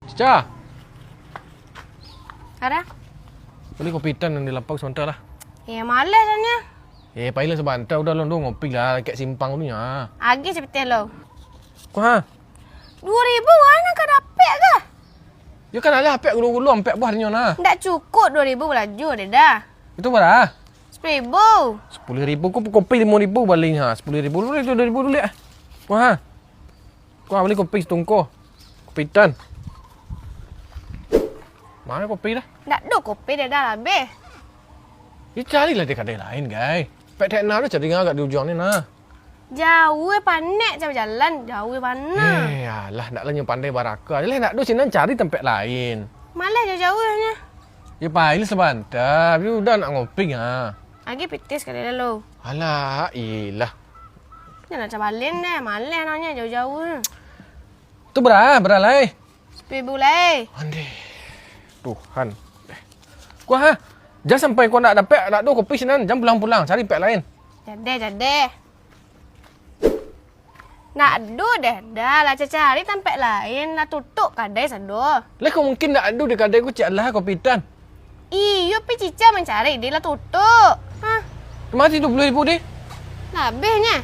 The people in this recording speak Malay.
Cica, Ada? beli kopi hitam yang di lapau sebentar lah. Malas sebenarnya. Pailah sebentar. Udah londo ngopi lah. Kayak simpang tu nya. Agi seperti lo. Kau ha? 2,000 mana kau dapat ke? Ya kan ada apek gulu-gulu ampek buah dia nah. Tak cukup 2,000 belaju dia dah. Itu berapa? 10,000. 10,000 kau kopi 5,000 balik ha. 10,000 dulu itu 2,000 dulu ya. Kau ha? Kau beli kopi setungko. Kopi hitam. Mana kopi dah? Tak ada kopi dia dah habis. Ya carilah di kedai lain, guys. Pek tekna tu cari agak di ujung ni nah. Jauh panik cara jalan. Jauh panas. Alah, naklah yang pandai baraka. Jelah nak du sini cari tempat lain. Malas jauh-jauhnya. Ya pailah sebentar. Tapi udah nak ngopi ha. Agi pitis kali dah lo. Alah, iyalah. Jangan nak cabalin deh. Malas nanya jauh-jauh. Tu berapa lah? 10,000 lah. Andai. Tuhan. Kau ha? Jangan sampai kau nak dapat nak du kopi sini. Jangan pulang-pulang. Cari pek lain. Jadi. Nak adu deh. Dah lah cari tempat lain. Nak tutup kadai sado. Lah kau mungkin nak adu di kedai ku cik lah kopi hitam. Iyo, pi Cica mencari. Dia lah tutup. Hah? Kemana 20,000 deh? Habisnya.